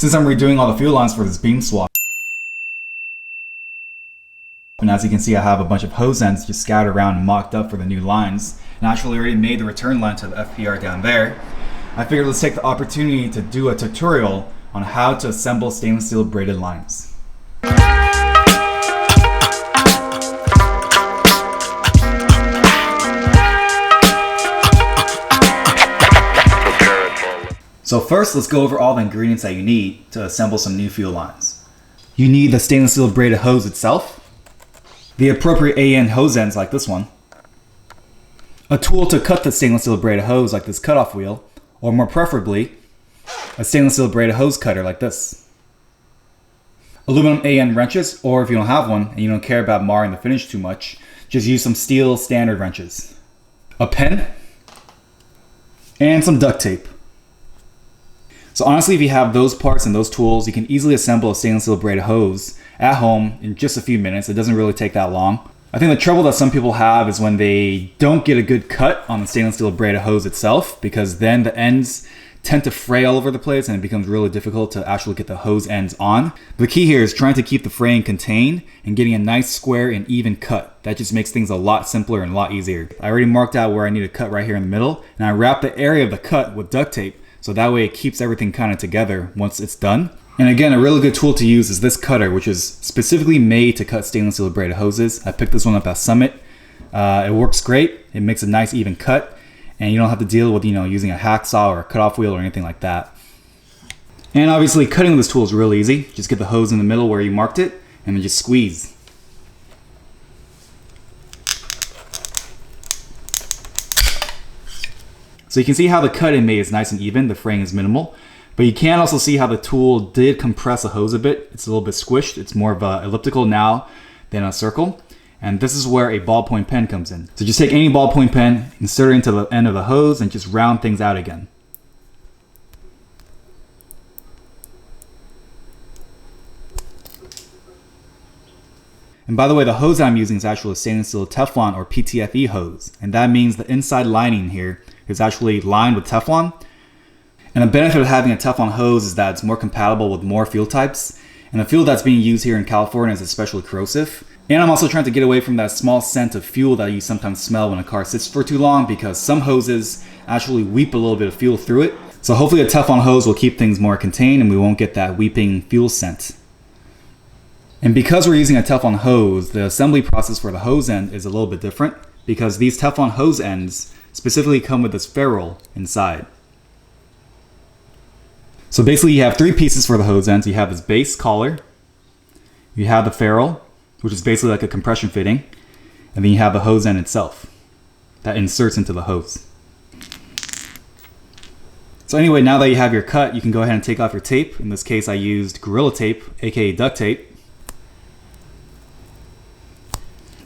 Since I'm redoing all the fuel lines for this beam swap, and as you can see, I have a bunch of hose ends just scattered around and mocked up for the new lines, and actually already made the return line to the FPR down there. I figured let's take the opportunity to do a tutorial on how to assemble stainless steel braided lines. So first, let's go over all the ingredients that you need to assemble some new fuel lines. You need the stainless steel braided hose itself, the appropriate AN hose ends like this one, a tool to cut the stainless steel braided hose like this cutoff wheel, or more preferably, a stainless steel braided hose cutter like this. Aluminum AN wrenches, or if you don't have one and you don't care about marring the finish too much, just use some steel standard wrenches. A pen, and some duct tape. So honestly, if you have those parts and those tools, you can easily assemble a stainless steel braided hose at home in just a few minutes. It doesn't really take that long. I think the trouble that some people have is when they don't get a good cut on the stainless steel braided hose itself, because then the ends tend to fray all over the place and it becomes really difficult to actually get the hose ends on. The key here is trying to keep the fraying contained and getting a nice square and even cut. That just makes things a lot simpler and a lot easier. I already marked out where I need a cut right here in the middle, and I wrap the area of the cut with duct tape. So that way it keeps everything kind of together once it's done. And again, a really good tool to use is this cutter, which is specifically made to cut stainless steel braided hoses. I picked this one up at Summit. It works great. It makes a nice even cut, and you don't have to deal with using a hacksaw or a cutoff wheel or anything like that. And obviously cutting with this tool is really easy. Just get the hose in the middle where you marked it and then just squeeze. So you can see how the cut in made is nice and even, the fraying is minimal, but you can also see how the tool did compress the hose a bit. It's a little bit squished. It's more of an elliptical now than a circle. And this is where a ballpoint pen comes in. So just take any ballpoint pen, insert it into the end of the hose, and just round things out again. And by the way, the hose I'm using is actually a stainless steel Teflon or PTFE hose. And that means the inside lining here is actually lined with Teflon. And the benefit of having a Teflon hose is that it's more compatible with more fuel types. And the fuel that's being used here in California is especially corrosive. And I'm also trying to get away from that small scent of fuel that you sometimes smell when a car sits for too long, because some hoses actually weep a little bit of fuel through it. So hopefully a Teflon hose will keep things more contained and we won't get that weeping fuel scent. And because we're using a Teflon hose, the assembly process for the hose end is a little bit different, because these Teflon hose ends specifically come with this ferrule inside. So basically you have three pieces for the hose ends. You have this base collar, you have the ferrule, which is basically like a compression fitting, and then you have the hose end itself that inserts into the hose. So anyway, now that you have your cut, you can go ahead and take off your tape. In this case, I used Gorilla Tape, aka duct tape.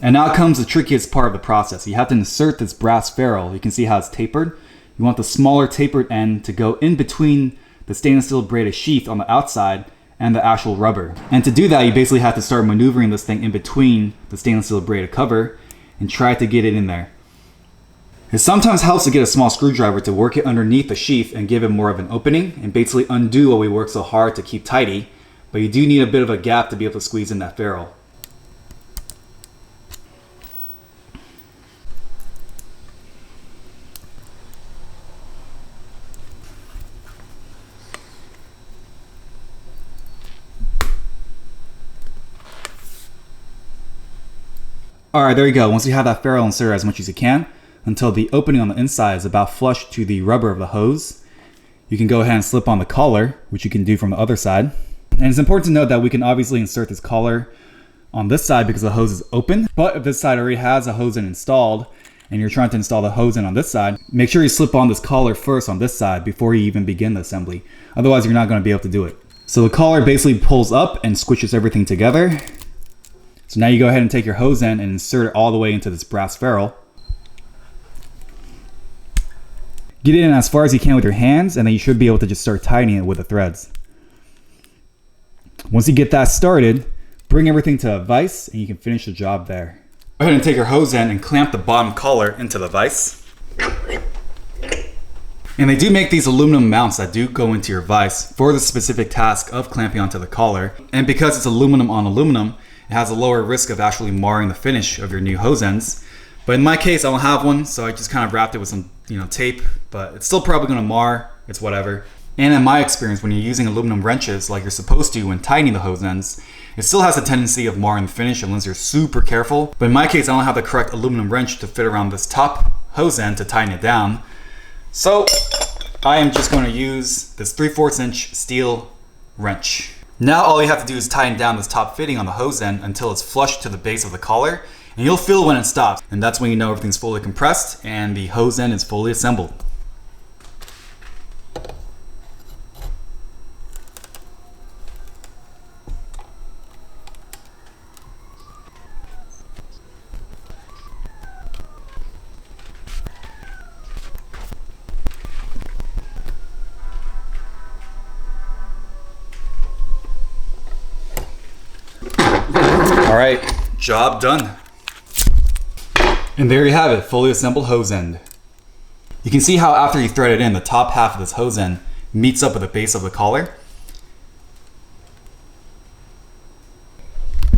And now comes the trickiest part of the process. You have to insert this brass ferrule. You can see how it's tapered. You want the smaller tapered end to go in between the stainless steel braided sheath on the outside and the actual rubber. And to do that, you basically have to start maneuvering this thing in between the stainless steel braided cover and try to get it in there. It sometimes helps to get a small screwdriver to work it underneath the sheath and give it more of an opening and basically undo what we worked so hard to keep tidy, but you do need a bit of a gap to be able to squeeze in that ferrule. Alright, there you go. Once you have that ferrule inserted as much as you can, until the opening on the inside is about flush to the rubber of the hose, you can go ahead and slip on the collar, which you can do from the other side. And it's important to note that we can obviously insert this collar on this side because the hose is open, but if this side already has a hose end installed and you're trying to install the hose end on this side, make sure you slip on this collar first on this side before you even begin the assembly. Otherwise, you're not going to be able to do it. So the collar basically pulls up and squishes everything together. So now you go ahead and take your hose end and insert it all the way into this brass ferrule. Get it in as far as you can with your hands, and then you should be able to just start tightening it with the threads. Once you get that started, bring everything to a vise and you can finish the job there. Go ahead and take your hose end and clamp the bottom collar into the vise. And they do make these aluminum mounts that do go into your vise for the specific task of clamping onto the collar. And because it's aluminum on aluminum, it has a lower risk of actually marring the finish of your new hose ends. But in my case, I don't have one, so I just kind of wrapped it with some, tape, but it's still probably gonna mar, it's whatever. And in my experience, when you're using aluminum wrenches like you're supposed to when tightening the hose ends, it still has a tendency of marring the finish unless you're super careful. But in my case, I don't have the correct aluminum wrench to fit around this top hose end to tighten it down. So I am just going to use this 3/4 inch steel wrench. Now all you have to do is tighten down this top fitting on the hose end until it's flush to the base of the collar, and you'll feel when it stops. And that's when you know everything's fully compressed and the hose end is fully assembled. Alright, job done. And there you have it, fully assembled hose end. You can see how after you thread it in, the top half of this hose end meets up with the base of the collar.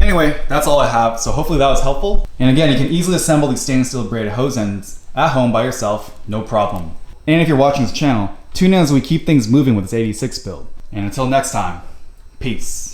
Anyway, that's all I have, so hopefully that was helpful. And again, you can easily assemble these stainless steel braided hose ends at home by yourself, no problem. And if you're watching this channel, tune in as we keep things moving with this 86 build. And until next time, peace.